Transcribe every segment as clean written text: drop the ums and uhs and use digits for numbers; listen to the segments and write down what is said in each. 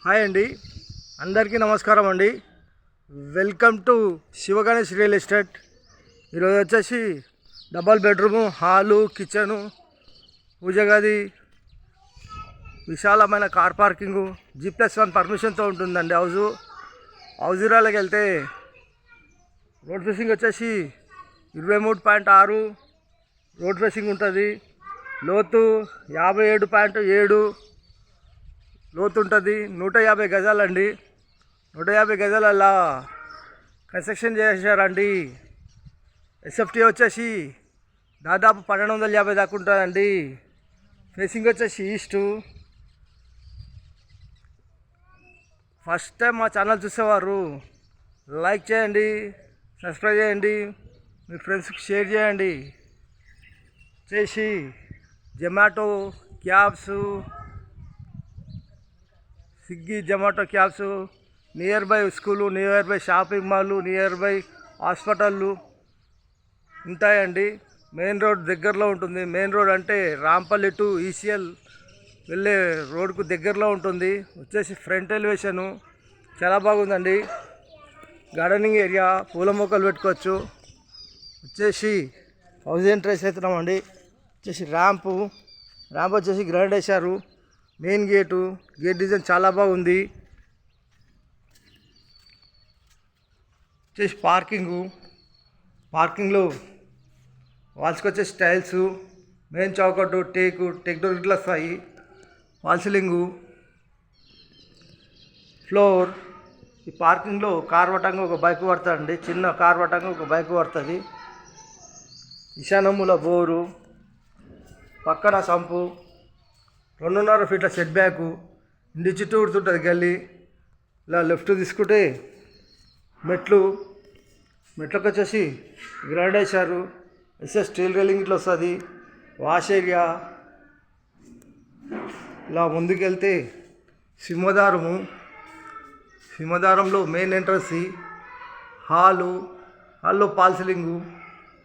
Hi అండి, అందరికీ నమస్కారం అండి. Welcome to Sivaganesh real estate. ఈరోజు వచ్చేసి డబల్ బెడ్రూము, హాలు, కిచెను, పూజ గది, విశాలమైన కార్ పార్కింగు, G+1 పర్మిషన్తో ఉంటుందండి. హౌజురాలకు వెళ్తే రోడ్ ఫేసింగ్ వచ్చేసి 23.6 రోడ్ ఫేసింగ్ ఉంటుంది. లోతు 57.7 లోతు ఉంటుంది. 150 గజాలండి. 150 గజాలల్లా కన్స్ట్రక్షన్ చేశారండి. ఎస్ఎఫ్టీ వచ్చేసి దాదాపు 1250 దాకా ఉంటుందండి. ఫేసింగ్ వచ్చేసి ఈస్టు. ఫస్ట్ టైం మా ఛానల్ చూసేవారు లైక్ చేయండి, సబ్స్క్రైబ్ చేయండి, మీ ఫ్రెండ్స్కి షేర్ చేయండి. చేసి Zomato cabs, Swiggy, Zomato cabs, nearby school, nearby shopping మాల్లు, నియర్ బై హాస్పిటళ్ళు ఉంటాయండి. మెయిన్ రోడ్ దగ్గరలో ఉంటుంది. మెయిన్ రోడ్ అంటే రాంపల్లి టు ఈసీఎల్ వెళ్ళే రోడ్కు దగ్గరలో ఉంటుంది. వచ్చేసి ఫ్రంట్ ఎలివేషను చాలా బాగుందండి. గార్డెనింగ్ ఏరియా, పూల మొక్కలు పెట్టుకోవచ్చు. వచ్చేసి హౌస్ ఎంట్రెన్స్ అవుతున్నామండి. వచ్చేసి ర్యాంప్ వచ్చేసి గ్రానైట్ వేశారు. మెయిన్ గేట్ డిజైన్ చాలా బాగుంది. వచ్చేసి పార్కింగ్లో వాల్స్కి వచ్చేసి టైల్స్, మెయిన్ చౌకట్టు, టేక్ డోర్ ఇట్లా వస్తాయి. Wall ceiling, floor. ఈ పార్కింగ్లో కార్ పట్టంగా ఒక బైక్ పడుతుందండి. చిన్న కార్ పట్టంగా ఒక బైక్ పడుతుంది. ఈశాన్యముల బోరు, పక్కన సంపు, 2.5 ఫీట్ల సెట్ బ్యాకు, ఇంటి చుట్టూ ఉడుతుంటుంది గల్లీ. ఇలా లెఫ్ట్ తీసుకుంటే మెట్లకు వచ్చేసి గ్రానైట్ వేశారు. స్టీల్ రైలింగ్ ఇట్లా వస్తుంది. Wash area. ఇలా ముందుకెళ్తే సింహదారంలో మెయిన్ ఎంట్రన్స్, హాల్లో పాల్ సీలింగు,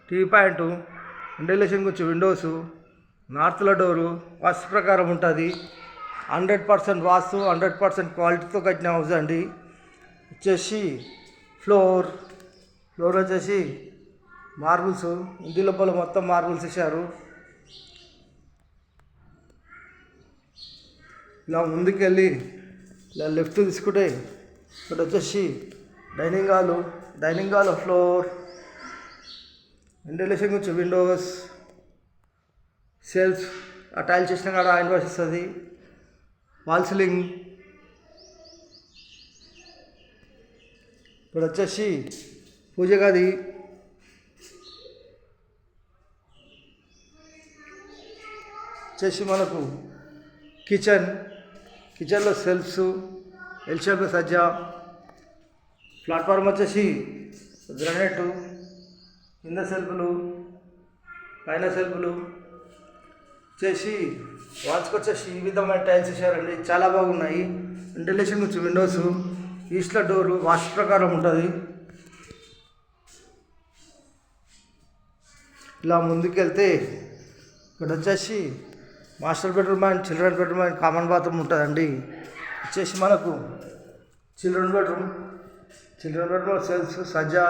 టీ పాయింటు, వెంటిలేషన్ గురించి విండోసు, నార్త్లో డోరు వాస్తు ప్రకారం ఉంటుంది. 100% వాస్తు, 100% క్వాలిటీతో కట్టిన హౌస్ అండి. వచ్చేసి ఫ్లోర్ వచ్చేసి మార్బుల్స్, ఇంటి లోపల మొత్తం మార్బుల్స్ వేశారు. ఇలా ముందుకెళ్ళి ఇలా లెఫ్ట్ తీసుకుంటే ఇక్కడ వచ్చేసి డైనింగ్ హాల్ ఫ్లోర్, వెంటిలేషన్ గురించి విండోస్, సెల్ఫ్, ఆ టైల్ చేసిన కాడ ఆయన వస్తుంది. Wall ceiling. ఇక్కడ వచ్చేసి పూజ గది, వచ్చేసి మనకు కిచెన్లో సెల్ఫ్స్, ఎల్ షేప్ సజ్జా, ప్లాట్ఫామ్ వచ్చేసి గ్రానైట్, కింద సెల్ఫ్లు, పైన సెల్ఫ్లు. వచ్చేసి వాల్స్కి వచ్చేసి ఈ విధమైన టైల్స్ వేసారండి. చాలా బాగున్నాయి. వెంటిలేషన్ గురించి విండోస్, ఈస్ట్లో డోరు వాస్తు ప్రకారం ఉంటుంది. ఇలా ముందుకెళ్తే ఇక్కడ వచ్చేసి master bedroom and children bedroom and common bathroom ఉంటుందండి. వచ్చేసి మనకు చిల్డ్రన్ బెడ్రూమ్లో సెల్ఫ్, సజ్జా,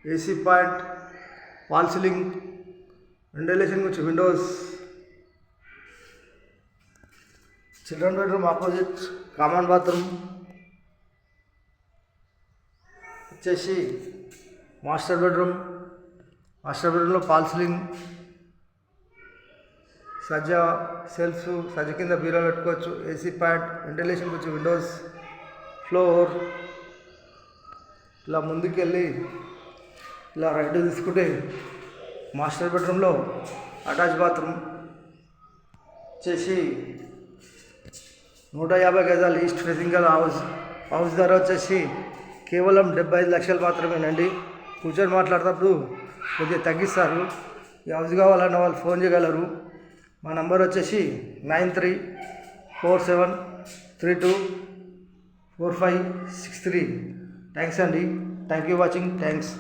AC point, wall ceiling, ventilation గురించి windows. Children bedroom opposite common bathroom. వచ్చేసి మాస్టర్ బెడ్రూమ్లో పాల్ సీలింగ్, సజ్జా, సెల్ఫ్, సజ్జ కింద బీరో పెట్టుకోవచ్చు. ఏసీ పాయింట్, వెంటిలేషన్ గురించి విండోస్, ఫ్లోర్. ఇలా ముందుకెళ్ళి ఇలా రైట్ తీసుకుంటే మాస్టర్ బెడ్రూమ్లో అటాచ్ బాత్రూమ్. వచ్చేసి 150 గజాలు ఈస్ట్ ఫేసింగ్ గల హౌస్ ధర వచ్చేసి కేవలం 75 లక్షలు మాత్రమేనండి. కూర్చొని మాట్లాడేటప్పుడు కొద్దిగా తగ్గిస్తారు. ఈ హౌస్ కావాలన్న వాళ్ళు ఫోన్ చేయగలరు. మా నంబర్ వచ్చేసి 9347324563. థ్యాంక్స్ అండి. Thank you watching. థ్యాంక్స్.